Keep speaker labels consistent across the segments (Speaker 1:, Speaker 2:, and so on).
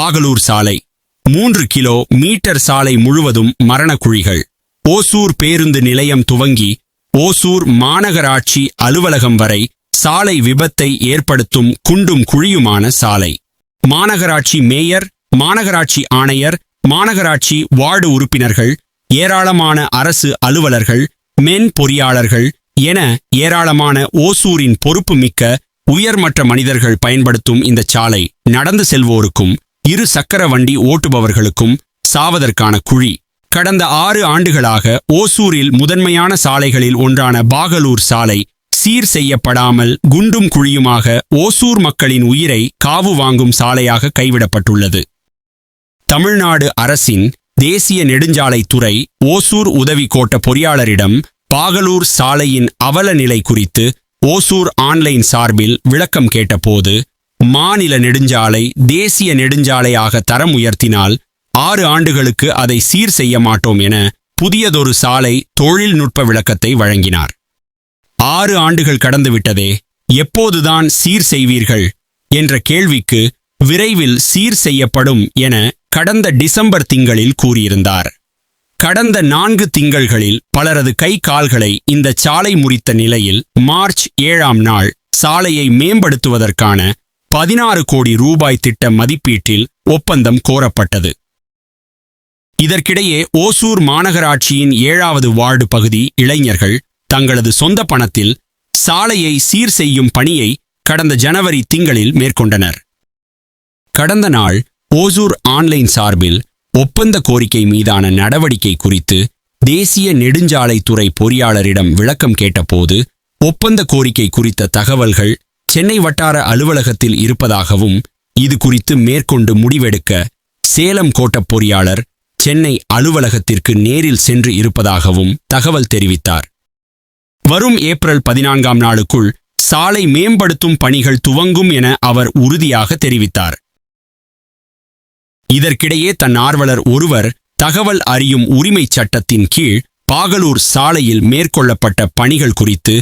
Speaker 1: பாகலூர் சாலை 3 கிலோமீட்டர் சாலை முழுவதும் மரணக்குழிகள். ஓசூர் பேருந்து நிலையம் துவங்கி ஓசூர் மாநகராட்சி அலுவலகம் வரை சாலை விபத்தை ஏற்படுத்தும் குண்டும் குழியுமான சாலை. மாநகராட்சி மேயர், மாநகராட்சி ஆணையர், மாநகராட்சி வார்டு உறுப்பினர்கள், ஏராளமான அரசு அலுவலர்கள், மென் பொறியாளர்கள் என ஏராளமான ஓசூரின் பொறுப்புமிக்க உயர்மட்ட மனிதர்கள் பயன்படுத்தும் இந்த சாலை நடந்து செல்வோருக்கும் இரு சக்கர வண்டி ஓட்டுபவர்களுக்கும் சாவதற்கான குழி. கடந்த 6 ஆண்டுகளாக ஓசூரில் முதன்மையான சாலைகளில் ஒன்றான பாகலூர் சாலை சீர் செய்யப்படாமல் குண்டும் குழியுமாக ஓசூர் மக்களின் உயிரை காவு வாங்கும் சாலையாக கைவிடப்பட்டுள்ளது. தமிழ்நாடு அரசின் தேசிய நெடுஞ்சாலைத்துறை ஓசூர் உதவி கோட்ட பொறியாளரிடம் பாகலூர் சாலையின் அவல நிலை குறித்து ஓசூர் ஆன்லைன் சார்பில் விளக்கம் கேட்டபோது, மாநில நெடுஞ்சாலை தேசிய நெடுஞ்சாலையாக தரம் உயர்த்தினால் 6 ஆண்டுகளுக்கு அதை சீர் செய்ய மாட்டோம் என புதியதொரு சாலை தொழில்நுட்ப விளக்கத்தை வழங்கினார். 6 ஆண்டுகள் கடந்துவிட்டதே, எப்போதுதான் சீர் செய்வீர்கள் என்ற கேள்விக்கு விரைவில் சீர் செய்யப்படும் என கடந்த டிசம்பர் திங்களில் கூறியிருந்தார். கடந்த 4 திங்கள்களில் பலரது கை கால்களை இந்த சாலை முறித்த நிலையில் மார்ச் 7ஆம் நாள் சாலையை மேம்படுத்துவதற்கான 16 கோடி ரூபாய் திட்ட மதிப்பீட்டில் ஒப்பந்தம் கோரப்பட்டது. இதற்கிடையே ஓசூர் மாநகராட்சியின் 7வது வார்டு பகுதி இளைஞர்கள் தங்களது சொந்த பணத்தில் சாலையை சீர் செய்யும் பணியை கடந்த ஜனவரி திங்களில் மேற்கொண்டனர். கடந்த நாள் ஓசூர் ஆன்லைன் சார்பில் ஒப்பந்த கோரிக்கை மீதான நடவடிக்கை குறித்து தேசிய நெடுஞ்சாலைத்துறை பொறியாளரிடம் விளக்கம் கேட்டபோது, ஒப்பந்த கோரிக்கை குறித்த தகவல்கள் சென்னை வட்டார அலுவலகத்தில் இருப்பதாகவும் இது குறித்து மேற்கொண்டு முடிவெடுக்க சேலம் கோட்ட பொறியாளர் சென்னை அலுவலகத்திற்கு நேரில் சென்று இருப்பதாகவும் தகவல் தெரிவித்தார். வரும் ஏப்ரல் 14ஆம் நாளுக்குள் சாலை மேம்படுத்தும் பணிகள் துவங்கும் என அவர் உறுதியாக தெரிவித்தார். இதற்கிடையே தன்னார்வலர் ஒருவர் தகவல் அறியும் உரிமைச் சட்டத்தின் கீழ் பாகலூர் சாலையில் மேற்கொள்ளப்பட்ட பணிகள் குறித்து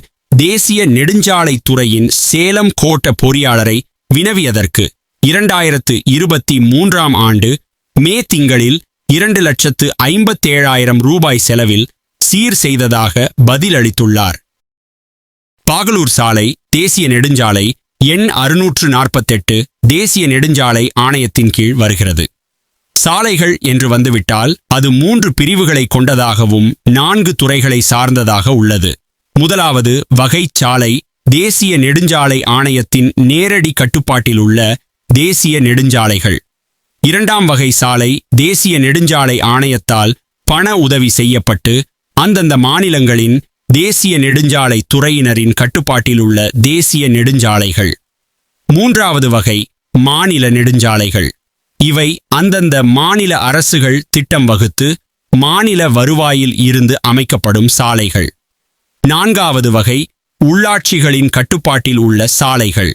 Speaker 1: தேசிய நெடுஞ்சாலைத்துறையின் சேலம் கோட்ட பொறியாளரை வினவியதற்கு 2023ஆம் ஆண்டு மே திங்களில் 2,57,000 ரூபாய் செலவில் சீர் செய்ததாக பதிலளித்துள்ளார். பாகலூர் சாலை தேசிய நெடுஞ்சாலை எண் 648 தேசிய நெடுஞ்சாலை ஆணையத்தின் கீழ் வருகிறது. சாலைகள் என்று வந்துவிட்டால் அது 3 பிரிவுகளை கொண்டதாகவும் 4 துறைகளை சார்ந்ததாக உள்ளது. முதலாவது வகை சாலை தேசிய நெடுஞ்சாலை ஆணையத்தின் நேரடி கட்டுப்பாட்டில் உள்ள தேசிய நெடுஞ்சாலைகள். 2ஆம் வகை சாலை தேசிய நெடுஞ்சாலை ஆணையத்தால் பண உதவி செய்யப்பட்டு அந்தந்த மாநிலங்களின் தேசிய நெடுஞ்சாலை துறையினரின் கட்டுப்பாட்டில் உள்ள தேசிய நெடுஞ்சாலைகள். 3வது வகை மாநில நெடுஞ்சாலைகள். இவை அந்தந்த மாநில அரசுகள் திட்டம் வகுத்து மாநில வருவாயில் இருந்து அமைக்கப்படும் சாலைகள். 4வது வகை உள்ளாட்சிகளின் கட்டுப்பாட்டில் உள்ள சாலைகள்.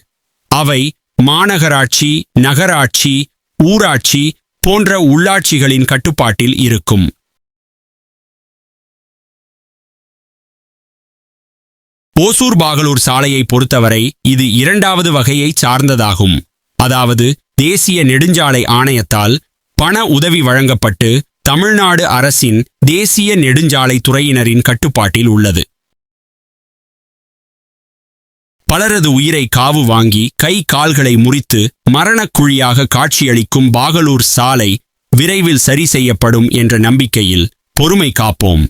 Speaker 1: அவை மாநகராட்சி, நகராட்சி, ஊராட்சி போன்ற உள்ளாட்சிகளின் கட்டுப்பாட்டில் இருக்கும். ஓசூர் பாகலூர் சாலையை பொறுத்தவரை இது 2வது வகையை சார்ந்ததாகும். அதாவது தேசிய நெடுஞ்சாலை ஆணையத்தால் பண உதவி வழங்கப்பட்டு தமிழ்நாடு அரசின் தேசிய நெடுஞ்சாலை துறையினரின் கட்டுப்பாட்டில் உள்ளது. பலரது உயிரை காவு வாங்கி கை கால்களை முறித்து மரணக்குழியாக காட்சியளிக்கும் பாகலூர் சாலை விரைவில் சரி செய்யப்படும் என்ற நம்பிக்கையில் பொறுமை காப்போம்.